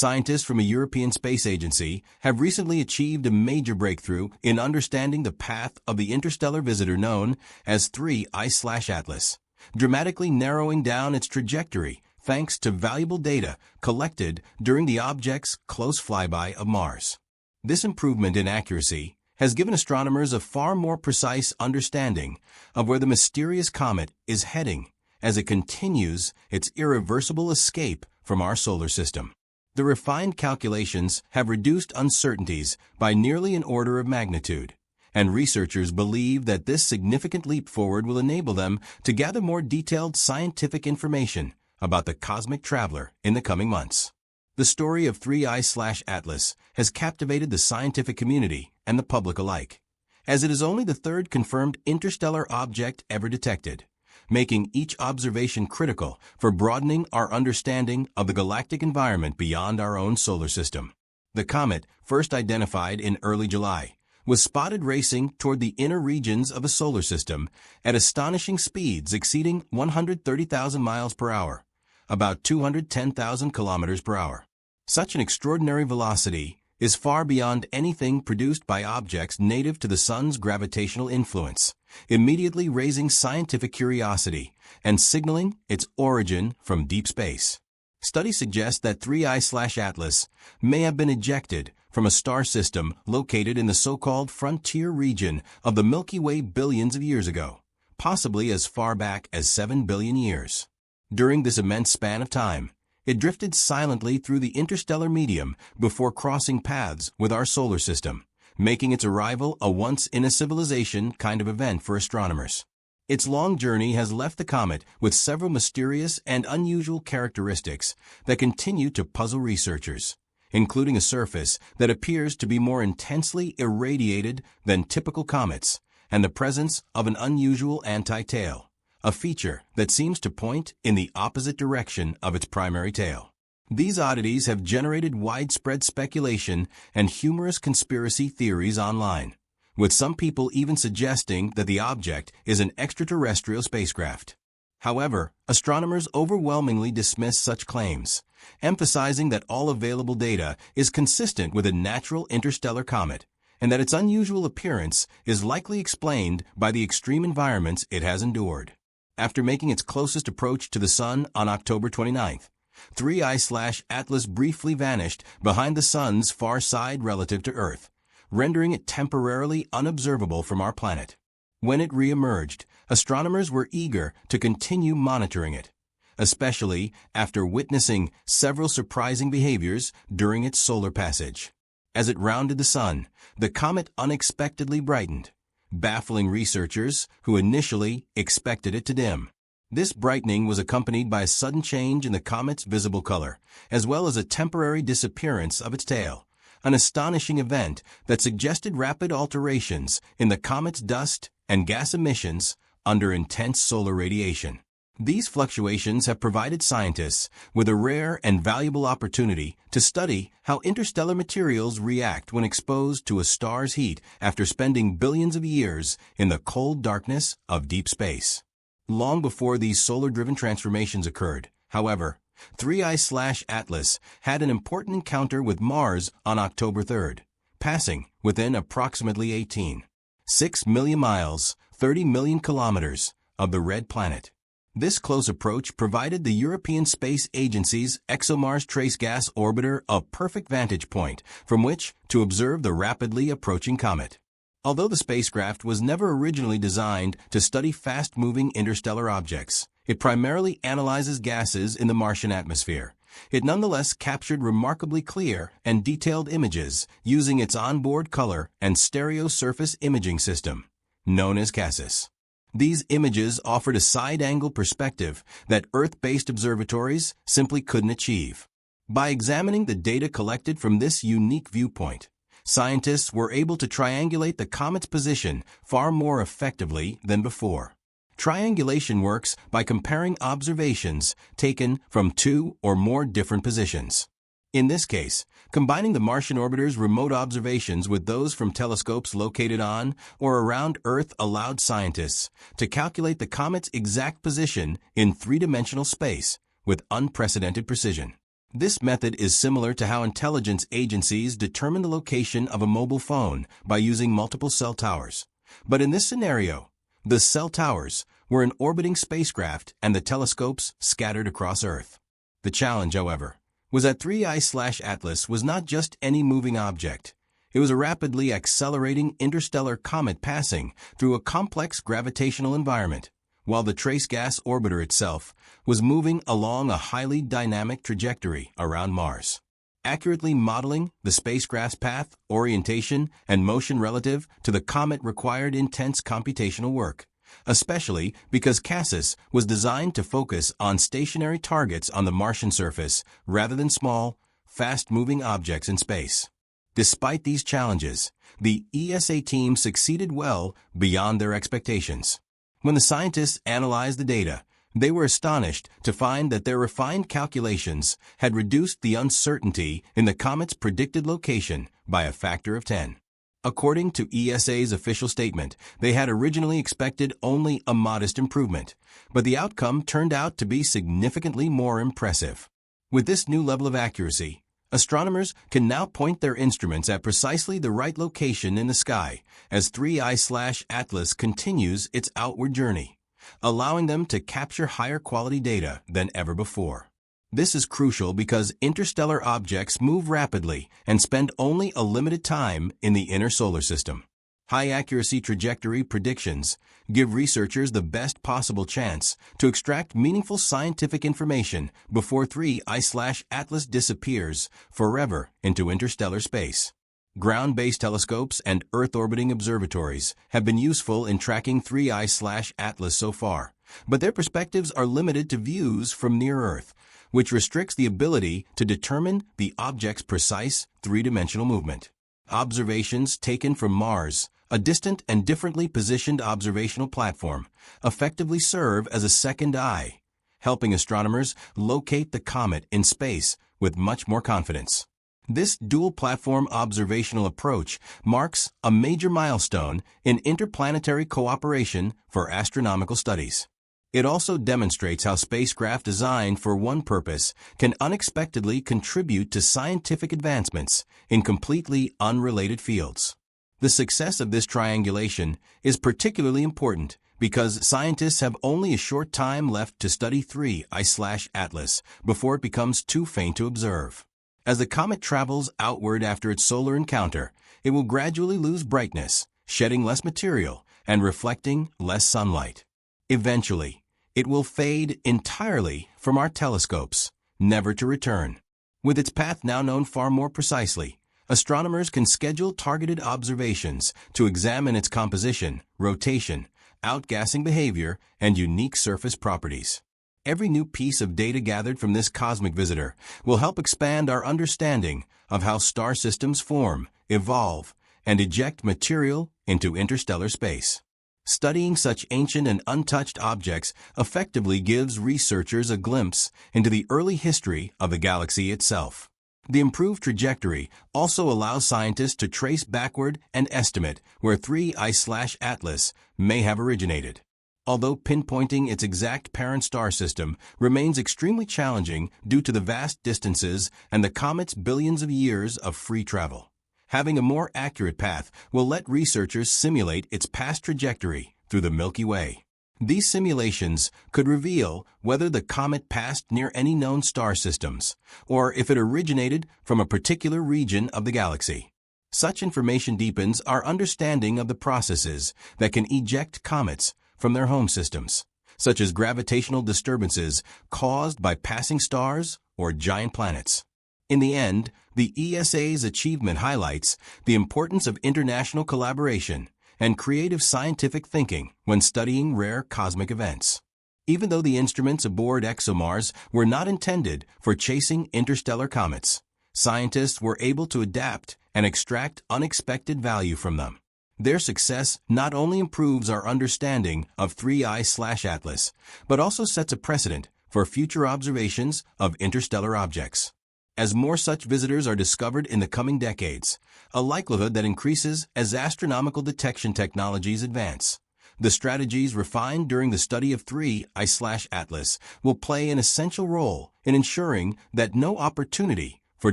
Scientists from a European space agency have recently achieved a major breakthrough in understanding the path of the interstellar visitor known as 3I/Atlas, dramatically narrowing down its trajectory thanks to valuable data collected during the object's close flyby of Mars. This improvement in accuracy has given astronomers a far more precise understanding of where the mysterious comet is heading as it continues its irreversible escape from our solar system. The refined calculations have reduced uncertainties by nearly an order of magnitude, and researchers believe that this significant leap forward will enable them to gather more detailed scientific information about the cosmic traveler in the coming months. The story of 3I/Atlas has captivated the scientific community and the public alike, as it is only the third confirmed interstellar object ever detected, making each observation critical for broadening our understanding of the galactic environment beyond our own solar system. The comet, first identified in early July, was spotted racing toward the inner regions of the solar system at astonishing speeds exceeding 130,000 miles per hour, about 210,000 kilometers per hour. Such an extraordinary velocity is far beyond anything produced by objects native to the sun's gravitational influence, immediately raising scientific curiosity and signaling its origin from deep space. Studies suggest that 3I/Atlas may have been ejected from a star system located in the so-called frontier region of the Milky Way billions of years ago, possibly as far back as 7 billion years. During this immense span of time, it drifted silently through the interstellar medium before crossing paths with our solar system, making its arrival a once-in-a-civilization kind of event for astronomers. Its long journey has left the comet with several mysterious and unusual characteristics that continue to puzzle researchers, including a surface that appears to be more intensely irradiated than typical comets and the presence of an unusual anti-tail, a feature that seems to point in the opposite direction of its primary tail. These oddities have generated widespread speculation and humorous conspiracy theories online, with some people even suggesting that the object is an extraterrestrial spacecraft. However, astronomers overwhelmingly dismiss such claims, emphasizing that all available data is consistent with a natural interstellar comet, and that its unusual appearance is likely explained by the extreme environments it has endured. After making its closest approach to the Sun on October 29th, 3I/Atlas briefly vanished behind the Sun's far side relative to Earth, rendering it temporarily unobservable from our planet. When it re-emerged, astronomers were eager to continue monitoring it, especially after witnessing several surprising behaviors during its solar passage. As it rounded the Sun, the comet unexpectedly brightened, baffling researchers who initially expected it to dim. This brightening was accompanied by a sudden change in the comet's visible color, as well as a temporary disappearance of its tail, an astonishing event that suggested rapid alterations in the comet's dust and gas emissions under intense solar radiation. These fluctuations have provided scientists with a rare and valuable opportunity to study how interstellar materials react when exposed to a star's heat after spending billions of years in the cold darkness of deep space. Long before these solar-driven transformations occurred, however, 3I/Atlas had an important encounter with Mars on October 3rd, passing within approximately 18.6 million miles, 30 million kilometers, of the red planet. This close approach provided the European Space Agency's ExoMars Trace Gas Orbiter a perfect vantage point from which to observe the rapidly approaching comet. Although the spacecraft was never originally designed to study fast-moving interstellar objects, it primarily analyzes gases in the Martian atmosphere. It nonetheless captured remarkably clear and detailed images using its onboard color and stereo surface imaging system, known as CASIS. These images offered a side-angle perspective that Earth-based observatories simply couldn't achieve. By examining the data collected from this unique viewpoint, scientists were able to triangulate the comet's position far more effectively than before. Triangulation works by comparing observations taken from two or more different positions. In this case, combining the Martian orbiter's remote observations with those from telescopes located on or around Earth allowed scientists to calculate the comet's exact position in three-dimensional space with unprecedented precision. This method is similar to how intelligence agencies determine the location of a mobile phone by using multiple cell towers. But in this scenario, the cell towers were an orbiting spacecraft and the telescopes scattered across Earth. The challenge, however, was that 3I/Atlas was not just any moving object. It was a rapidly accelerating interstellar comet passing through a complex gravitational environment, while the trace gas orbiter itself was moving along a highly dynamic trajectory around Mars. Accurately modeling the spacecraft's path, orientation, and motion relative to the comet required intense computational work, especially because CASIS was designed to focus on stationary targets on the Martian surface rather than small, fast-moving objects in space. Despite these challenges, the ESA team succeeded well beyond their expectations. When the scientists analyzed the data, they were astonished to find that their refined calculations had reduced the uncertainty in the comet's predicted location by a factor of 10. According to ESA's official statement, they had originally expected only a modest improvement, but the outcome turned out to be significantly more impressive. With this new level of accuracy, astronomers can now point their instruments at precisely the right location in the sky as 3I/Atlas continues its outward journey, allowing them to capture higher quality data than ever before. This is crucial because interstellar objects move rapidly and spend only a limited time in the inner solar system. High-accuracy trajectory predictions give researchers the best possible chance to extract meaningful scientific information before 3I/Atlas disappears forever into interstellar space. Ground-based telescopes and Earth-orbiting observatories have been useful in tracking 3I/Atlas so far, but their perspectives are limited to views from near Earth, which restricts the ability to determine the object's precise three-dimensional movement. Observations taken from Mars, a distant and differently positioned observational platform, effectively serve as a second eye, helping astronomers locate the comet in space with much more confidence. This dual-platform observational approach marks a major milestone in interplanetary cooperation for astronomical studies. It also demonstrates how spacecraft designed for one purpose can unexpectedly contribute to scientific advancements in completely unrelated fields. The success of this triangulation is particularly important because scientists have only a short time left to study 3I/Atlas before it becomes too faint to observe. As the comet travels outward after its solar encounter, it will gradually lose brightness, shedding less material and reflecting less sunlight. Eventually, it will fade entirely from our telescopes, never to return. With its path now known far more precisely, astronomers can schedule targeted observations to examine its composition, rotation, outgassing behavior, and unique surface properties. Every new piece of data gathered from this cosmic visitor will help expand our understanding of how star systems form, evolve, and eject material into interstellar space. Studying such ancient and untouched objects effectively gives researchers a glimpse into the early history of the galaxy itself. The improved trajectory also allows scientists to trace backward and estimate where 3I/Atlas may have originated. Although pinpointing its exact parent star system remains extremely challenging due to the vast distances and the comet's billions of years of free travel, having a more accurate path will let researchers simulate its past trajectory through the Milky Way. These simulations could reveal whether the comet passed near any known star systems, or if it originated from a particular region of the galaxy. Such information deepens our understanding of the processes that can eject comets from their home systems, such as gravitational disturbances caused by passing stars or giant planets. In the end, the ESA's achievement highlights the importance of international collaboration and creative scientific thinking when studying rare cosmic events. Even though the instruments aboard ExoMars were not intended for chasing interstellar comets, scientists were able to adapt and extract unexpected value from them. Their success not only improves our understanding of 3I/Atlas, but also sets a precedent for future observations of interstellar objects. As more such visitors are discovered in the coming decades, a likelihood that increases as astronomical detection technologies advance, The strategies refined during the study of 3I/Atlas will play an essential role in ensuring that no opportunity for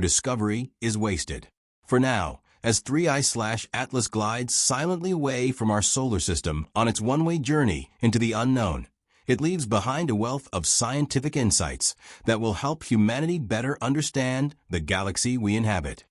discovery is wasted. For now, as 3I/Atlas glides silently away from our solar system on its one-way journey into the unknown, it leaves behind a wealth of scientific insights that will help humanity better understand the galaxy we inhabit.